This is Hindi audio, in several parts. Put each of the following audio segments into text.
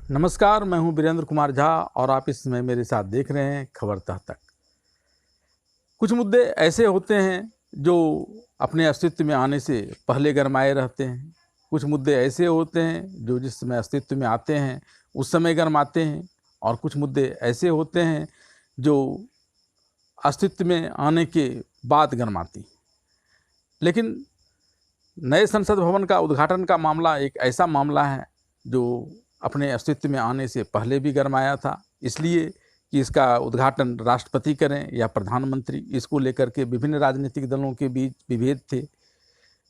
नमस्कार, मैं हूं वीरेंद्र कुमार झा और आप इस समय मेरे साथ देख रहे हैं खबर तह तक। कुछ मुद्दे ऐसे होते हैं जो अपने अस्तित्व में आने से पहले गरमाए रहते हैं। कुछ मुद्दे ऐसे होते हैं जो जिस समय अस्तित्व में आते हैं उस समय गरमाते हैं, और कुछ मुद्दे ऐसे होते हैं जो अस्तित्व में आने के बाद गरमाती हैं। लेकिन नए संसद भवन का उद्घाटन का मामला एक ऐसा मामला है जो अपने अस्तित्व में आने से पहले भी गरमाया था, इसलिए कि इसका उद्घाटन राष्ट्रपति करें या प्रधानमंत्री, इसको लेकर के विभिन्न राजनीतिक दलों के बीच विभेद थे।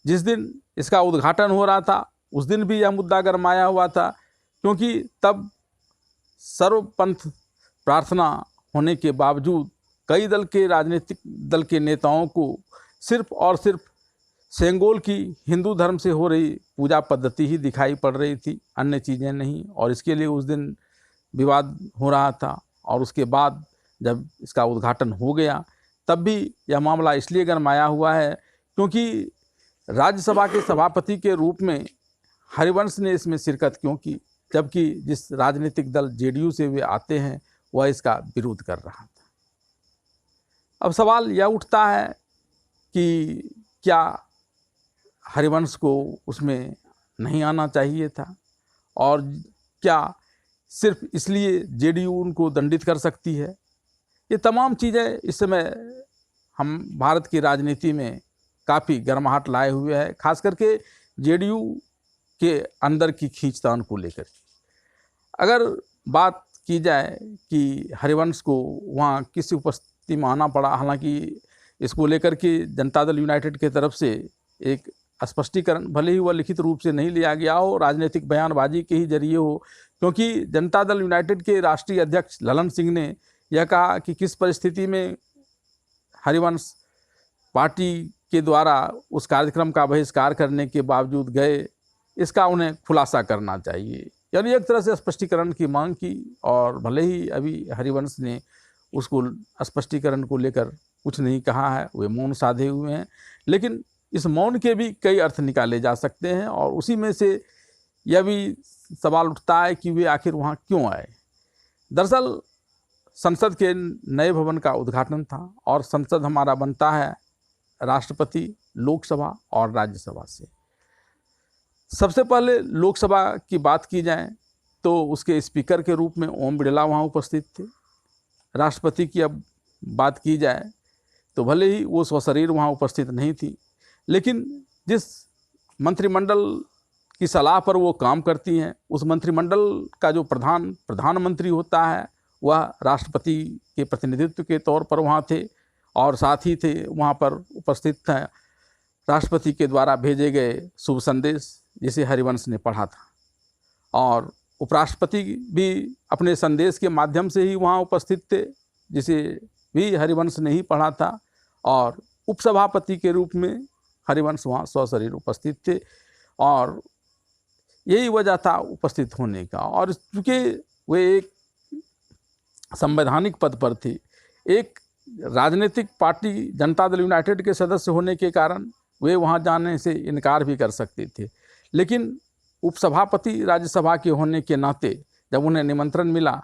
जिस दिन इसका उद्घाटन हो रहा था उस दिन भी यह मुद्दा गरमाया हुआ था, क्योंकि तब सर्वपंथ प्रार्थना होने के बावजूद कई राजनीतिक दल के नेताओं को सिर्फ और सिर्फ सेंगोल की हिंदू धर्म से हो रही पूजा पद्धति ही दिखाई पड़ रही थी, अन्य चीज़ें नहीं। और इसके लिए उस दिन विवाद हो रहा था, और उसके बाद जब इसका उद्घाटन हो गया तब भी यह मामला इसलिए गरमाया हुआ है क्योंकि राज्यसभा के सभापति के रूप में हरिवंश ने इसमें शिरकत क्यों की, जबकि जिस राजनीतिक दल जेडीयू से वे आते हैं वह इसका विरोध कर रहा था। अब सवाल यह उठता है कि क्या हरिवंश को उसमें नहीं आना चाहिए था, और क्या सिर्फ इसलिए जेडीयू उनको दंडित कर सकती है। ये तमाम चीज़ें इस समय हम भारत की राजनीति में काफ़ी गर्माहट लाए हुए हैं, खास करके जेडीयू के अंदर की खींचतान को लेकर। अगर बात की जाए कि हरिवंश को वहाँ किस उपस्थिति में आना पड़ा, हालांकि इसको लेकर के जनता दल यूनाइटेड की तरफ से एक स्पष्टीकरण भले ही वह लिखित रूप से नहीं लिया गया हो, राजनीतिक बयानबाजी के ही जरिए हो, क्योंकि जनता दल यूनाइटेड के राष्ट्रीय अध्यक्ष ललन सिंह ने यह कहा कि किस परिस्थिति में हरिवंश पार्टी के द्वारा उस कार्यक्रम का बहिष्कार करने के बावजूद गए, इसका उन्हें खुलासा करना चाहिए। यानी एक तरह से स्पष्टीकरण की मांग की, और भले ही अभी हरिवंश ने उसको स्पष्टीकरण को लेकर कुछ नहीं कहा है, वे मौन साधे हुए हैं, लेकिन इस मौन के भी कई अर्थ निकाले जा सकते हैं। और उसी में से यह भी सवाल उठता है कि वे आखिर वहाँ क्यों आए। दरअसल संसद के नए भवन का उद्घाटन था, और संसद हमारा बनता है राष्ट्रपति, लोकसभा और राज्यसभा से। सबसे पहले लोकसभा की बात की जाए तो उसके स्पीकर के रूप में ओम बिरला वहाँ उपस्थित थे। राष्ट्रपति की अब बात की जाए तो भले ही वो स्वशरीर वहाँ उपस्थित नहीं थी, लेकिन जिस मंत्रिमंडल की सलाह पर वो काम करती हैं, उस मंत्रिमंडल का जो प्रधानमंत्री होता है वह राष्ट्रपति के प्रतिनिधित्व के तौर पर वहाँ थे, और साथ ही थे वहाँ पर उपस्थित थे राष्ट्रपति के द्वारा भेजे गए शुभ संदेश जिसे हरिवंश ने पढ़ा था, और उपराष्ट्रपति भी अपने संदेश के माध्यम से ही वहाँ उपस्थित थे जिसे भी हरिवंश ने ही पढ़ा था, और उपसभापति के रूप में हरिवंश वहाँ सशरीर उपस्थित थे, और यही वजह था उपस्थित होने का। और चूँकि वे एक संवैधानिक पद पर थे, एक राजनीतिक पार्टी जनता दल यूनाइटेड के सदस्य होने के कारण वे वहाँ जाने से इनकार भी कर सकते थे, लेकिन उपसभापति राज्यसभा के होने के नाते जब उन्हें निमंत्रण मिला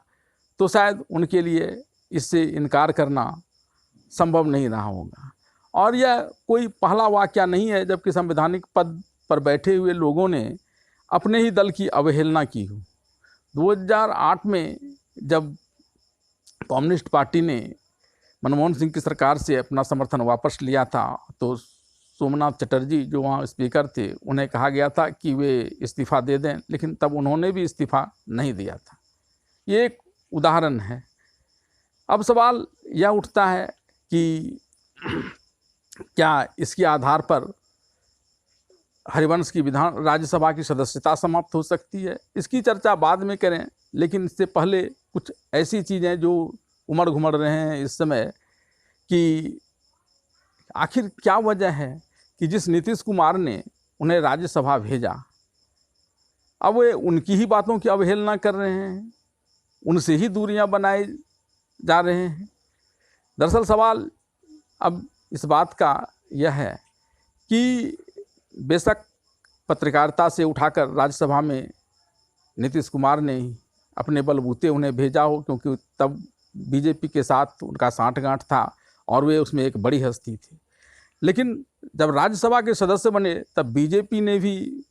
तो शायद उनके लिए इससे इनकार करना संभव नहीं रहा होगा। और यह कोई पहला वाकया नहीं है जबकि संवैधानिक पद पर बैठे हुए लोगों ने अपने ही दल की अवहेलना की हो। 2008 में जब कम्युनिस्ट पार्टी ने मनमोहन सिंह की सरकार से अपना समर्थन वापस लिया था तो सोमनाथ चटर्जी जो वहाँ स्पीकर थे उन्हें कहा गया था कि वे इस्तीफ़ा दे दें, लेकिन तब उन्होंने भी इस्तीफ़ा नहीं दिया था। ये एक उदाहरण है। अब सवाल यह उठता है कि क्या इसके आधार पर हरिवंश की राज्यसभा की सदस्यता समाप्त हो सकती है? इसकी चर्चा बाद में करें, लेकिन इससे पहले कुछ ऐसी चीज़ें जो उमड़ घुमड़ रहे हैं इस समय कि आखिर क्या वजह है कि जिस नीतीश कुमार ने उन्हें राज्यसभा भेजा, अब वे उनकी ही बातों की अवहेलना कर रहे हैं, उनसे ही दूरियां बनाए जा रहे हैं। दरअसल सवाल अब इस बात का यह है कि बेशक पत्रकारिता से उठाकर राज्यसभा में नीतीश कुमार ने अपने बलबूते उन्हें भेजा हो, क्योंकि तब बीजेपी के साथ उनका साँठ-गाँठ था और वे उसमें एक बड़ी हस्ती थी। लेकिन जब राज्यसभा के सदस्य बने तब बीजेपी ने भी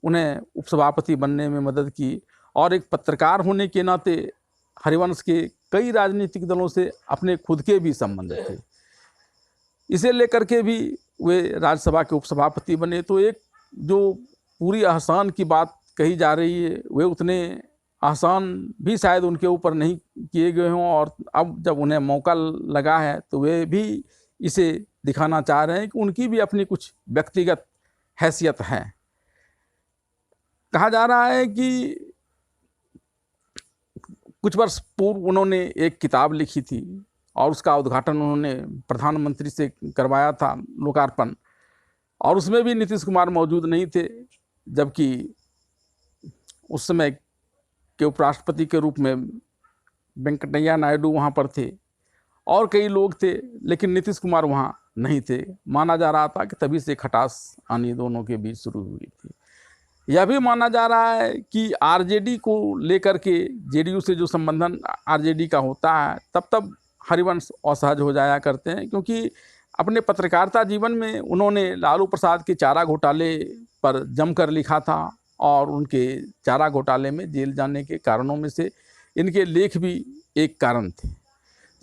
उन्हें उपसभापति बनने में मदद की, और एक पत्रकार होने के नाते हरिवंश के कई राजनीतिक दलों से अपने खुद के भी संबंध थे। इसे लेकर के भी वे राज्यसभा के उपसभापति बने। तो एक जो पूरी आसान की बात कही जा रही है, वे उतने आसान भी शायद उनके ऊपर नहीं किए गए हों, और अब जब उन्हें मौका लगा है तो वे भी इसे दिखाना चाह रहे हैं कि उनकी भी अपनी कुछ व्यक्तिगत हैसियत है। कहा जा रहा है कि कुछ वर्ष पूर्व उन्होंने एक किताब लिखी थी और उसका उद्घाटन उन्होंने प्रधानमंत्री से करवाया था, लोकार्पण, और उसमें भी नीतीश कुमार मौजूद नहीं थे, जबकि उस समय के उपराष्ट्रपति के रूप में वेंकटैया नायडू वहाँ पर थे और कई लोग थे, लेकिन नीतीश कुमार वहाँ नहीं थे। माना जा रहा था कि तभी से खटास आनी दोनों के बीच शुरू हुई थी। यह भी माना जा रहा है कि आरजेडी को लेकर के जेडीयू से जो संबंधन आरजेडी का होता है, तब हरिवंश असहज हो जाया करते हैं, क्योंकि अपने पत्रकारिता जीवन में उन्होंने लालू प्रसाद के चारा घोटाले पर जमकर लिखा था, और उनके चारा घोटाले में जेल जाने के कारणों में से इनके लेख भी एक कारण थे।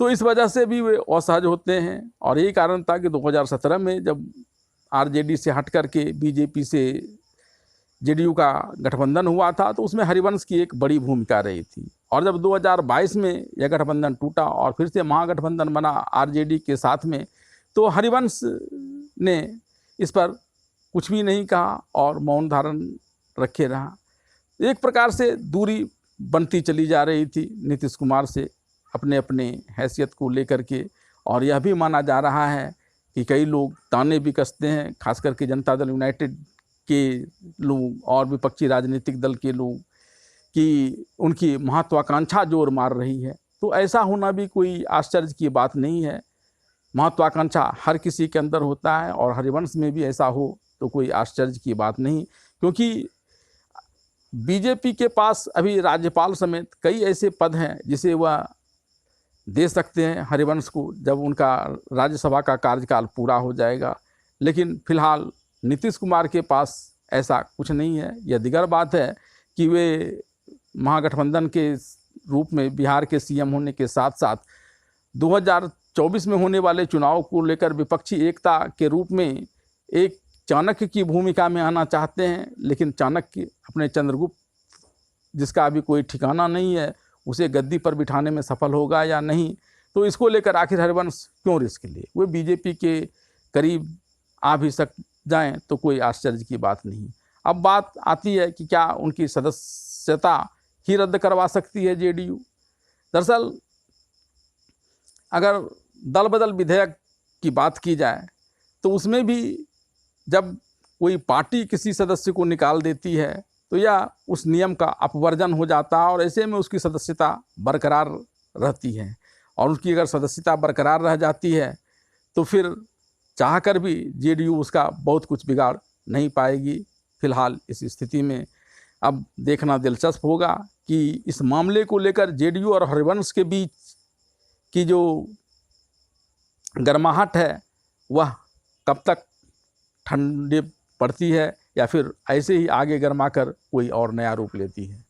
तो इस वजह से भी वे असहज होते हैं, और यही कारण था कि 2017 में जब आरजेडी से हट करके बीजेपी से जेडीयू का गठबंधन हुआ था, तो उसमें हरिवंश की एक बड़ी भूमिका रही थी। और जब 2022 में यह गठबंधन टूटा और फिर से महागठबंधन बना आरजेडी के साथ में, तो हरिवंश ने इस पर कुछ भी नहीं कहा और मौन धारण रखे रहा। एक प्रकार से दूरी बनती चली जा रही थी नीतीश कुमार से अपने अपने हैसियत को लेकर के, और यह भी माना जा रहा है कि कई लोग ताने भी कसते हैं, खास करके जनता दल यूनाइटेड के लोग और विपक्षी राजनीतिक दल के लोग, कि उनकी महत्वाकांक्षा जोर मार रही है। तो ऐसा होना भी कोई आश्चर्य की बात नहीं है। महत्वाकांक्षा हर किसी के अंदर होता है, और हरिवंश में भी ऐसा हो तो कोई आश्चर्य की बात नहीं, क्योंकि बीजेपी के पास अभी राज्यपाल समेत कई ऐसे पद हैं जिसे वह दे सकते हैं हरिवंश को, जब उनका राज्यसभा का कार्यकाल पूरा हो जाएगा। लेकिन फिलहाल नीतीश कुमार के पास ऐसा कुछ नहीं है। यह दिगर बात है कि वे महागठबंधन के रूप में बिहार के सीएम होने के साथ साथ 2024 में होने वाले चुनाव को लेकर विपक्षी एकता के रूप में एक चाणक्य की भूमिका में आना चाहते हैं। लेकिन चाणक्य अपने चंद्रगुप्त, जिसका अभी कोई ठिकाना नहीं है, उसे गद्दी पर बिठाने में सफल होगा या नहीं, तो इसको लेकर आखिर हरिवंश क्यों रिस्क लिए। वे बीजेपी के करीब आ भी जाएं तो कोई आश्चर्य की बात नहीं। अब बात आती है कि क्या उनकी सदस्यता ही रद्द करवा सकती है जेडीयू। दरअसल अगर दल बदल विधेयक की बात की जाए तो उसमें भी जब कोई पार्टी किसी सदस्य को निकाल देती है तो यह उस नियम का अपवर्जन हो जाता है, और ऐसे में उसकी सदस्यता बरकरार रहती है। और उसकी अगर सदस्यता बरकरार रह जाती है तो फिर चाहकर भी जेडीयू उसका बहुत कुछ बिगाड़ नहीं पाएगी। फिलहाल इस स्थिति में अब देखना दिलचस्प होगा कि इस मामले को लेकर जेडीयू और हरिवंश के बीच की जो गर्माहट है वह कब तक ठंडी पड़ती है, या फिर ऐसे ही आगे गर्मा कर कोई और नया रूप लेती है।